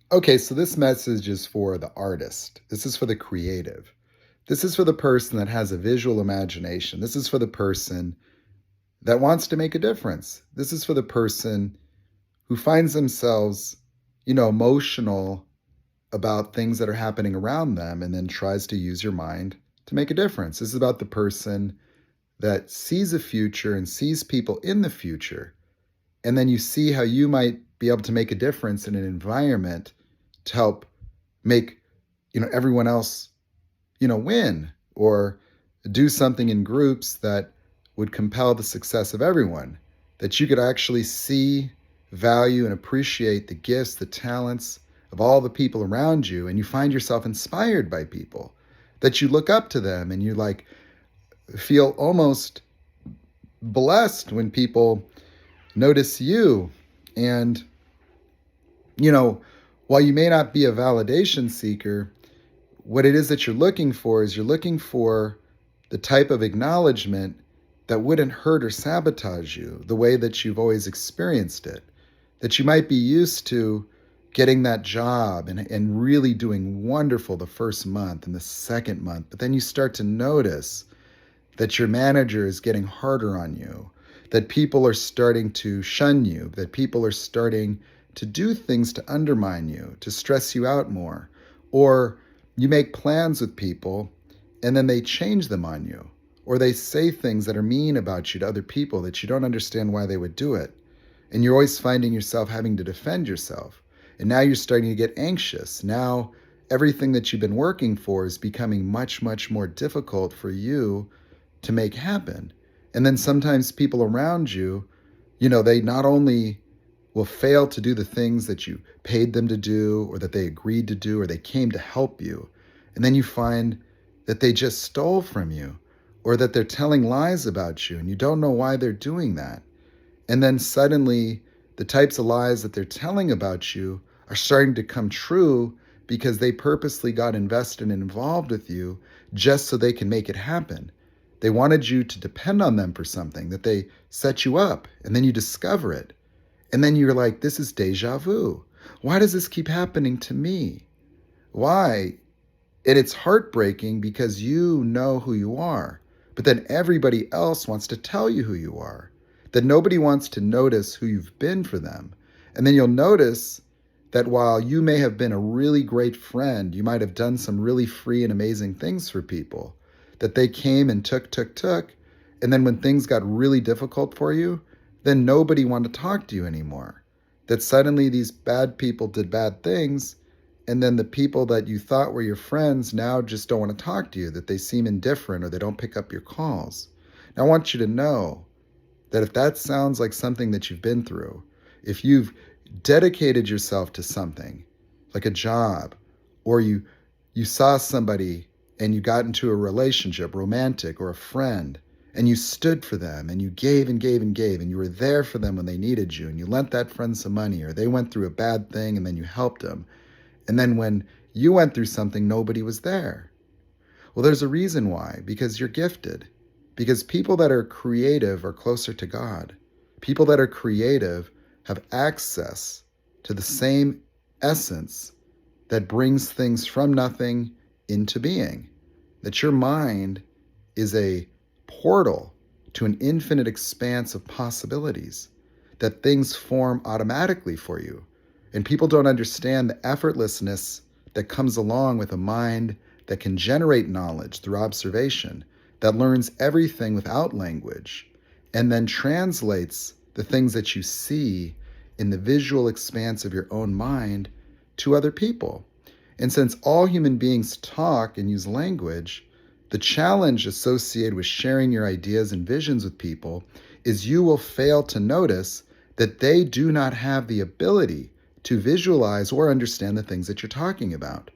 Okay, so this message is for the artist. This is for the creative. This is for the person that has a visual imagination. This is for the person that wants to make a difference. This is for the person who finds themselves, emotional about things that are happening around them and then tries to use your mind to make a difference. This is about the person that sees a future and sees people in the future. And then you see how you might be able to make a difference in an environment to help make, everyone else, win or do something in groups that would compel the success of everyone. That you could actually see, value, and appreciate the gifts, the talents of all the people around you, and you find yourself inspired by people, that you look up to them and you like feel almost blessed when people notice you. And, you know, while you may not be a validation seeker, what it is that you're looking for is you're looking for the type of acknowledgement that wouldn't hurt or sabotage you the way that you've always experienced it. That you might be used to getting that job and really doing wonderful the first month and the second month, but then you start to notice that your manager is getting harder on you, that people are starting to shun you, that people are starting to do things to undermine you, to stress you out more. Or you make plans with people and then they change them on you. Or they say things that are mean about you to other people that you don't understand why they would do it. And you're always finding yourself having to defend yourself. And now you're starting to get anxious. Now everything that you've been working for is becoming much, much more difficult for you to make happen. And then sometimes people around you, they not only will fail to do the things that you paid them to do or that they agreed to do or they came to help you. And then you find that they just stole from you or that they're telling lies about you and you don't know why they're doing that. And then suddenly the types of lies that they're telling about you are starting to come true because they purposely got invested and involved with you just so they can make it happen. They wanted you to depend on them for something, that they set you up, and then you discover it. And then you're like, this is deja vu. Why does this keep happening to me? Why? And it's heartbreaking because you know who you are, but then everybody else wants to tell you who you are, that nobody wants to notice who you've been for them. And then you'll notice that while you may have been a really great friend, you might have done some really free and amazing things for people, that they came and took. And then when things got really difficult for you, then nobody wanted to talk to you anymore. That suddenly these bad people did bad things, and then the people that you thought were your friends now just don't want to talk to you, that they seem indifferent or they don't pick up your calls. Now, I want you to know that if that sounds like something that you've been through, if you've dedicated yourself to something, like a job, or you saw somebody and you got into a relationship, romantic or a friend, and you stood for them and you gave and gave and gave and you were there for them when they needed you and you lent that friend some money or they went through a bad thing and then you helped them. And then when you went through something, nobody was there. Well, there's a reason why, because you're gifted. Because people that are creative are closer to God. People that are creative have access to the same essence that brings things from nothing into being. That your mind is a portal to an infinite expanse of possibilities, that things form automatically for you. And people don't understand the effortlessness that comes along with a mind that can generate knowledge through observation, that learns everything without language, and then translates the things that you see in the visual expanse of your own mind to other people. And since all human beings talk and use language, the challenge associated with sharing your ideas and visions with people is you will fail to notice that they do not have the ability to visualize or understand the things that you're talking about.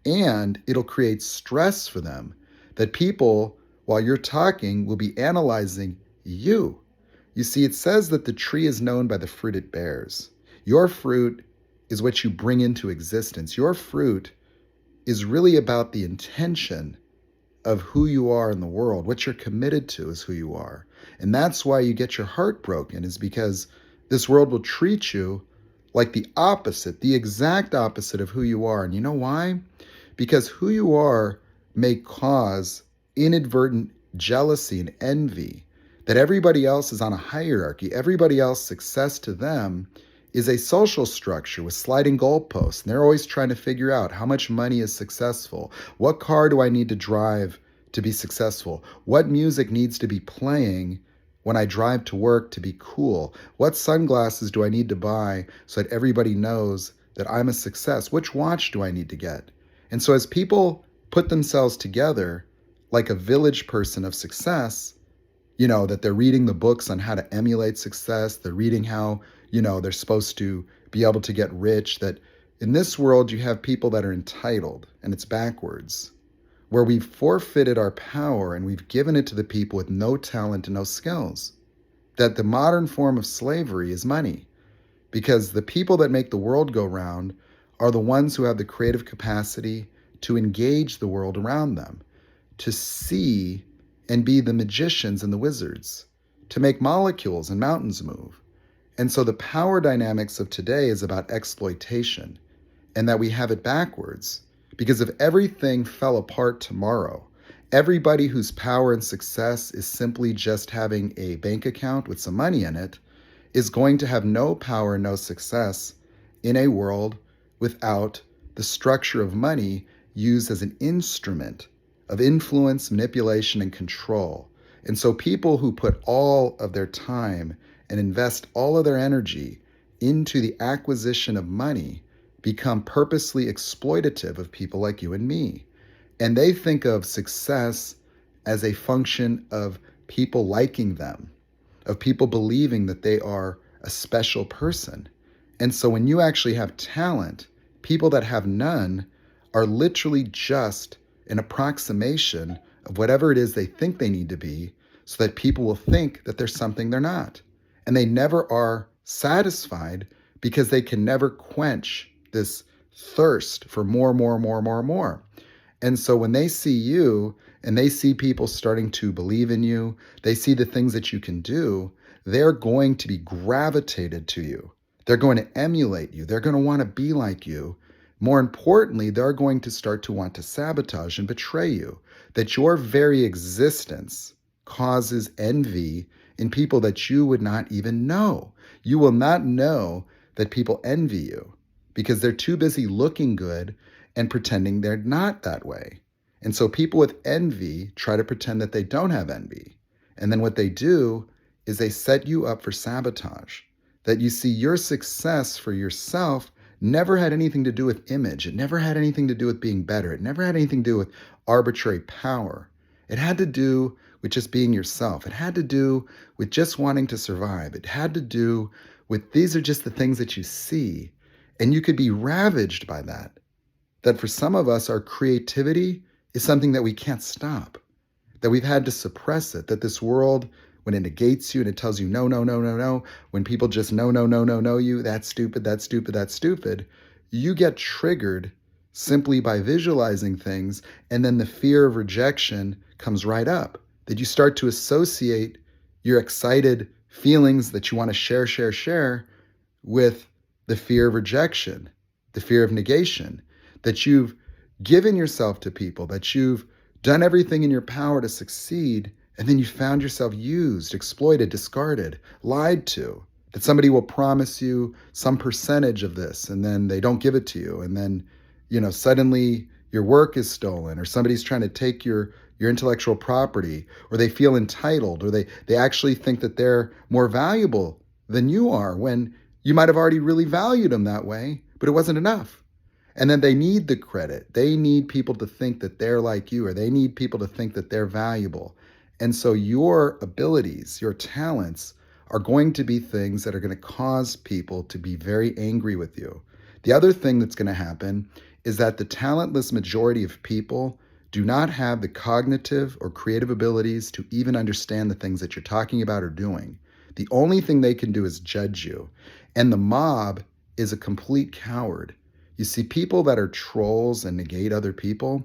And it'll create stress for them that people, while you're talking, will be analyzing you. You see, it says that the tree is known by the fruit it bears. Your fruit is what you bring into existence. Your fruit is really about the intention of who you are in the world. What you're committed to is who you are. And that's why you get your heart broken, is because this world will treat you like the opposite, the exact opposite of who you are. And you know why? Because who you are may cause inadvertent jealousy and envy, that everybody else is on a hierarchy. Everybody else, success to them is a social structure with sliding goalposts. And they're always trying to figure out how much money is successful. What car do I need to drive to be successful? What music needs to be playing when I drive to work to be cool? What sunglasses do I need to buy so that everybody knows that I'm a success? Which watch do I need to get? And so as people put themselves together like a village person of success, that they're reading the books on how to emulate success, they're reading how, they're supposed to be able to get rich, that in this world you have people that are entitled, and it's backwards, where we've forfeited our power and we've given it to the people with no talent and no skills. That the modern form of slavery is money, because the people that make the world go round are the ones who have the creative capacity to engage the world around them, to see and be the magicians and the wizards, to make molecules and mountains move. And so the power dynamics of today is about exploitation, and that we have it backwards. Because if everything fell apart tomorrow, everybody whose power and success is simply just having a bank account with some money in it is going to have no power and no success in a world without the structure of money used as an instrument of influence, manipulation, and control. And so people who put all of their time and invest all of their energy into the acquisition of money become purposely exploitative of people like you and me. And they think of success as a function of people liking them, of people believing that they are a special person. And so when you actually have talent, people that have none are literally just an approximation of whatever it is they think they need to be, so that people will think that there's something they're not. And they never are satisfied because they can never quench this thirst for more, more, more, more, more. And so when they see you and they see people starting to believe in you, they see the things that you can do, they're going to be gravitated to you. They're going to emulate you. They're going to want to be like you. More importantly, they're going to start to want to sabotage and betray you. That your very existence causes envy in people that you would not even know. You will not know that people envy you because they're too busy looking good and pretending they're not that way. And so people with envy try to pretend that they don't have envy. And then what they do is they set you up for sabotage. That you see your success for yourself never had anything to do with image. It never had anything to do with being better. It never had anything to do with arbitrary power. It had to do with just being yourself. It had to do with just wanting to survive. It had to do with these are just the things that you see. And you could be ravaged by that. That for some of us, our creativity is something that we can't stop. That we've had to suppress it. That this world, when it negates you and it tells you no, no, no, no, no, when people just no, no, no, no, no you, that's stupid, that's stupid, that's stupid, you get triggered simply by visualizing things, and then the fear of rejection comes right up. That you start to associate your excited feelings that you want to share with the fear of rejection, the fear of negation, that you've given yourself to people, that you've done everything in your power to succeed, and then you found yourself used, exploited, discarded, lied to, that somebody will promise you some percentage of this and then they don't give it to you. And then, suddenly your work is stolen, or somebody's trying to take your intellectual property, or they feel entitled, or they actually think that they're more valuable than you are when you might have already really valued them that way, but it wasn't enough. And then they need the credit. They need people to think that they're like you, or they need people to think that they're valuable. And so your abilities, your talents are going to be things that are going to cause people to be very angry with you. The other thing that's going to happen is that the talentless majority of people do not have the cognitive or creative abilities to even understand the things that you're talking about or doing. The only thing they can do is judge you. And the mob is a complete coward. You see, people that are trolls and negate other people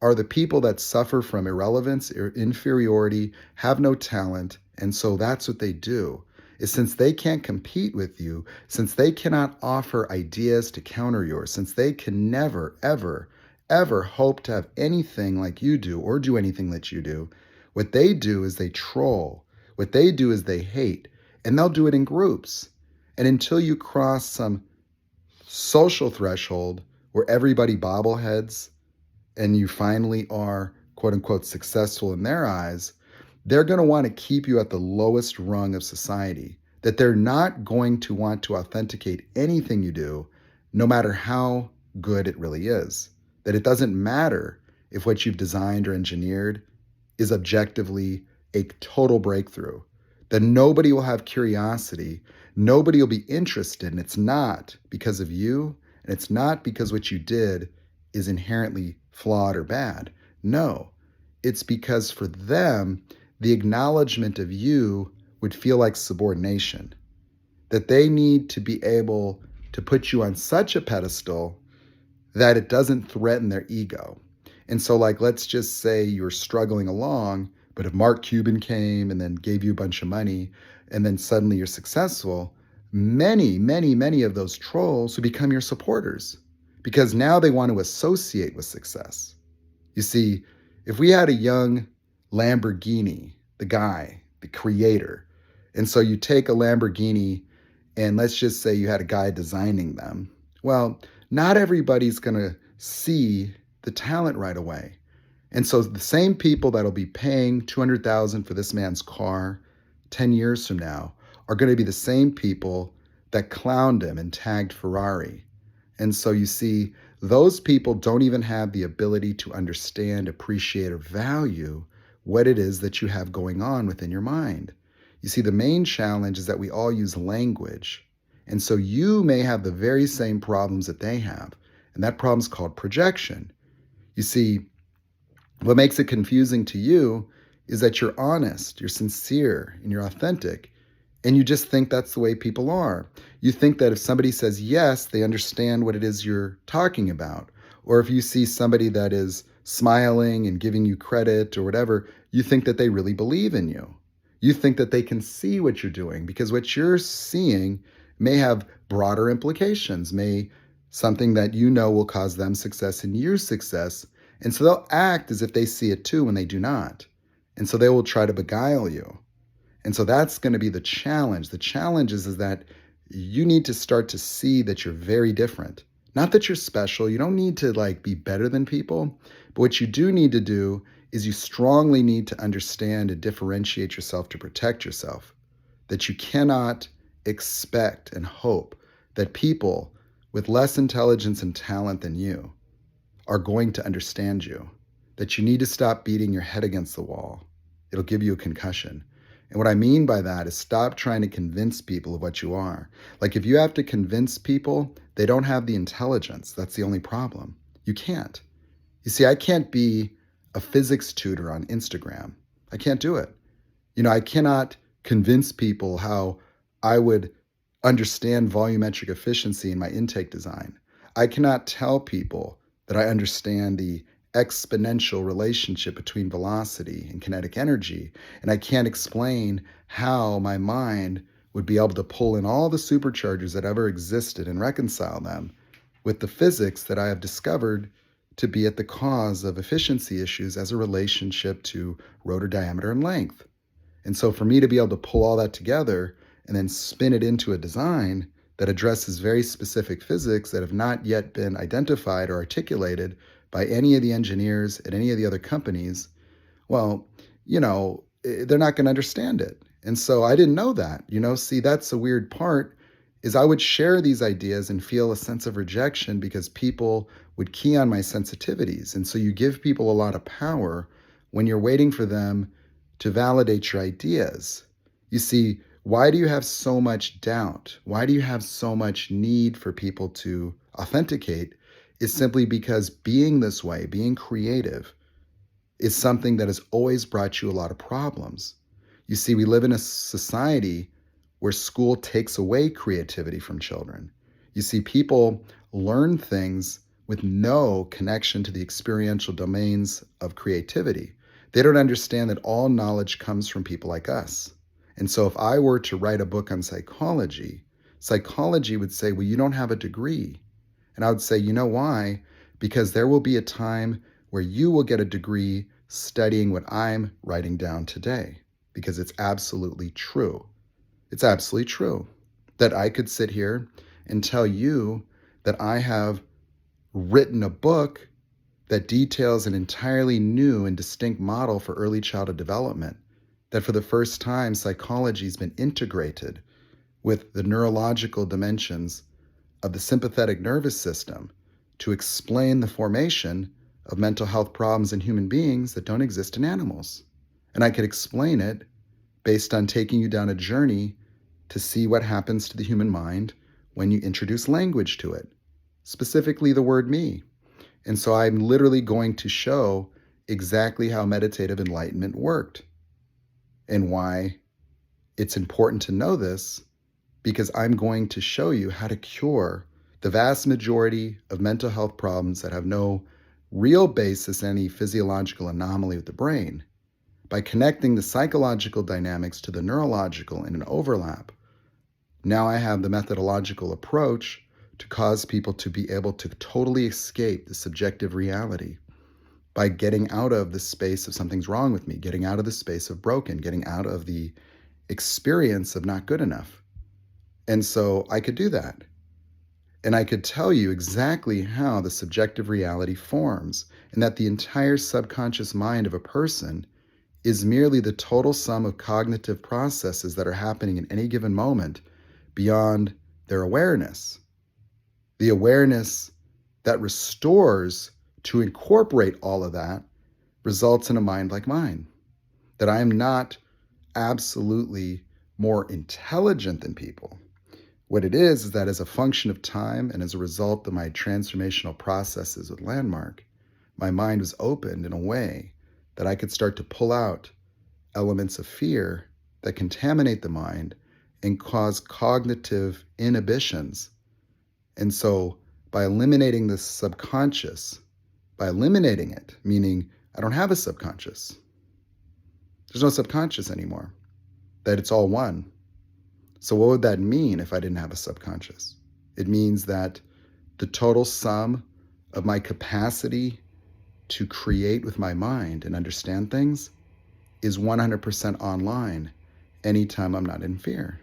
are the people that suffer from irrelevance or inferiority, have no talent, and so that's what they do. is since they can't compete with you, since they cannot offer ideas to counter yours, since they can never, ever, ever hope to have anything like you do or do anything that you do, what they do is they troll. What they do is they hate, and they'll do it in groups. And until you cross some social threshold where everybody bobbleheads and you finally are quote unquote successful in their eyes, they're going to want to keep you at the lowest rung of society. That they're not going to want to authenticate anything you do, no matter how good it really is. That it doesn't matter if what you've designed or engineered is objectively a total breakthrough. That nobody will have curiosity, nobody will be interested, and it's not because of you, and it's not because what you did is inherently flawed or bad. No, it's because for them, the acknowledgement of you would feel like subordination. That they need to be able to put you on such a pedestal that it doesn't threaten their ego. And so, like, let's just say you're struggling along, but if Mark Cuban came and then gave you a bunch of money, and then suddenly you're successful, many, many, many of those trolls would become your supporters because now they want to associate with success. You see, if we had a young Lamborghini, the guy, the creator, and so you take a Lamborghini and let's just say you had a guy designing them, well, not everybody's going to see the talent right away. And so the same people that'll be paying $200,000 for this man's car 10 years from now are going to be the same people that clowned him and tagged Ferrari. And so you see, those people don't even have the ability to understand, appreciate, or value what it is that you have going on within your mind. You see, the main challenge is that we all use language. And so you may have the very same problems that they have. And that problem is called projection. You see, what makes it confusing to you is that you're honest, you're sincere, and you're authentic. And you just think that's the way people are. You think that if somebody says yes, they understand what it is you're talking about. Or if you see somebody that is smiling and giving you credit or whatever, you think that they really believe in you. You think that they can see what you're doing because what you're seeing may have broader implications, may something that you know will cause them success and your success. And so they'll act as if they see it too when they do not. And so they will try to beguile you. And so that's going to be the challenge. The challenge is that you need to start to see that you're very different. Not that you're special. You don't need to be better than people. But what you do need to do is you strongly need to understand and differentiate yourself to protect yourself. That you cannot expect and hope that people with less intelligence and talent than you are going to understand you. That you need to stop beating your head against the wall. It'll give you a concussion. And what I mean by that is stop trying to convince people of what you are. Like if you have to convince people, they don't have the intelligence. That's the only problem. You can't. You see, I can't be a physics tutor on Instagram. I can't do it. I cannot convince people how I would understand volumetric efficiency in my intake design. I cannot tell people that I understand the exponential relationship between velocity and kinetic energy. And I can't explain how my mind would be able to pull in all the superchargers that ever existed and reconcile them with the physics that I have discovered to be at the cause of efficiency issues as a relationship to rotor diameter and length. And so for me to be able to pull all that together and then spin it into a design that addresses very specific physics that have not yet been identified or articulated by any of the engineers at any of the other companies, well, they're not going to understand it. And so I didn't know that. See, that's the weird part is I would share these ideas and feel a sense of rejection because people would key on my sensitivities. And so you give people a lot of power when you're waiting for them to validate your ideas. You see, why do you have so much doubt? Why do you have so much need for people to authenticate? Is simply because being this way, being creative, is something that has always brought you a lot of problems. You see, we live in a society where school takes away creativity from children. You see, people learn things with no connection to the experiential domains of creativity. They don't understand that all knowledge comes from people like us. And so if I were to write a book on psychology, psychology would say, well, you don't have a degree. And I would say, you know why? Because there will be a time where you will get a degree studying what I'm writing down today, because it's absolutely true. It's absolutely true that I could sit here and tell you that I have written a book that details an entirely new and distinct model for early childhood development, that for the first time, psychology has been integrated with the neurological dimensions of the sympathetic nervous system to explain the formation of mental health problems in human beings that don't exist in animals. And I could explain it based on taking you down a journey to see what happens to the human mind when you introduce language to it, specifically the word me. And so I'm literally going to show exactly how meditative enlightenment worked and why it's important to know this, because I'm going to show you how to cure the vast majority of mental health problems that have no real basis in any physiological anomaly with the brain by connecting the psychological dynamics to the neurological in an overlap. Now I have the methodological approach to cause people to be able to totally escape the subjective reality by getting out of the space of something's wrong with me, getting out of the space of broken, getting out of the experience of not good enough. And so I could do that. And I could tell you exactly how the subjective reality forms, and that the entire subconscious mind of a person is merely the total sum of cognitive processes that are happening in any given moment beyond their awareness. The awareness that restores to incorporate all of that results in a mind like mine. That I am not absolutely more intelligent than people. What it is that as a function of time and as a result of my transformational processes with Landmark, my mind was opened in a way that I could start to pull out elements of fear that contaminate the mind and cause cognitive inhibitions. And so by eliminating the subconscious, by eliminating it, meaning I don't have a subconscious. There's no subconscious anymore, that it's all one. So what would that mean if I didn't have a subconscious? It means that the total sum of my capacity to create with my mind and understand things is 100% online anytime I'm not in fear.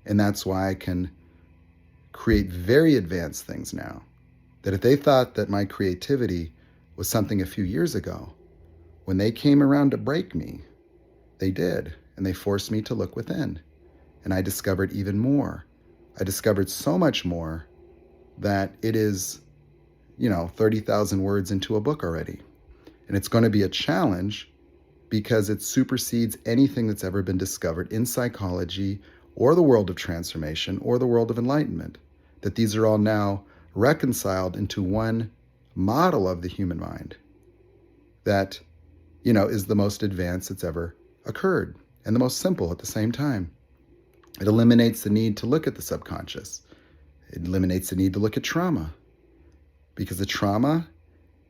And that's why I can create very advanced things now, that if they thought that my creativity was something a few years ago, when they came around to break me, they did, and they forced me to look within. And I discovered even more. I discovered so much more that it is, 30,000 words into a book already. And it's going to be a challenge because it supersedes anything that's ever been discovered in psychology or the world of transformation or the world of enlightenment. That these are all now reconciled into one model of the human mind that, is the most advanced that's ever occurred and the most simple at the same time. It eliminates the need to look at the subconscious. It eliminates the need to look at trauma, because the trauma,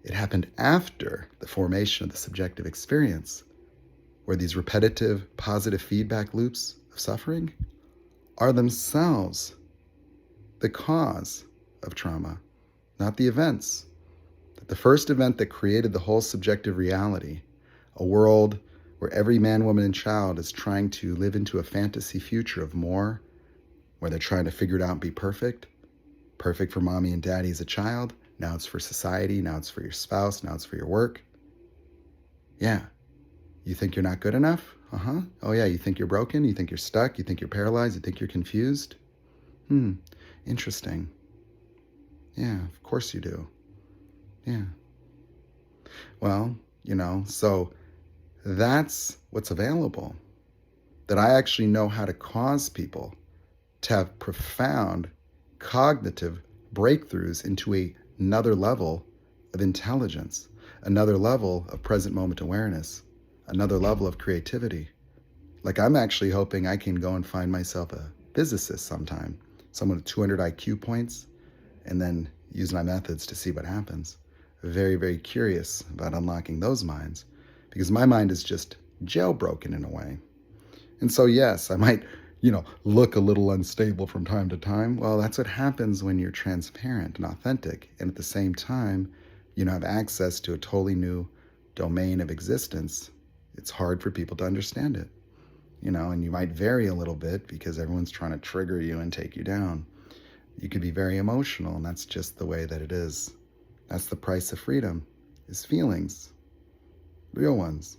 it happened after the formation of the subjective experience, where these repetitive positive feedback loops of suffering are themselves the cause of trauma, not the events. That the first event that created the whole subjective reality, a world where every man, woman, and child is trying to live into a fantasy future of more, where they're trying to figure it out and be perfect for mommy and daddy as a child. Now it's for society. Now it's for your spouse. Now it's for your work. Yeah. You think you're not good enough? Oh yeah, you think you're broken? You think you're stuck? You think you're paralyzed? You think you're confused? Interesting. Yeah, of course you do. Yeah. Well, so that's what's available. That I actually know how to cause people to have profound cognitive breakthroughs into another level of intelligence, another level of present moment awareness, another level of creativity. Like I'm actually hoping I can go and find myself a physicist sometime, someone with 200 IQ points, and then use my methods to see what happens. Very, very curious about unlocking those minds, because my mind is just jailbroken in a way. And so, yes, I might, look a little unstable from time to time. Well, that's what happens when you're transparent and authentic. And at the same time, have access to a totally new domain of existence. It's hard for people to understand it, and you might vary a little bit because everyone's trying to trigger you and take you down. You could be very emotional, and that's just the way that it is. That's the price of freedom, is feelings, real ones.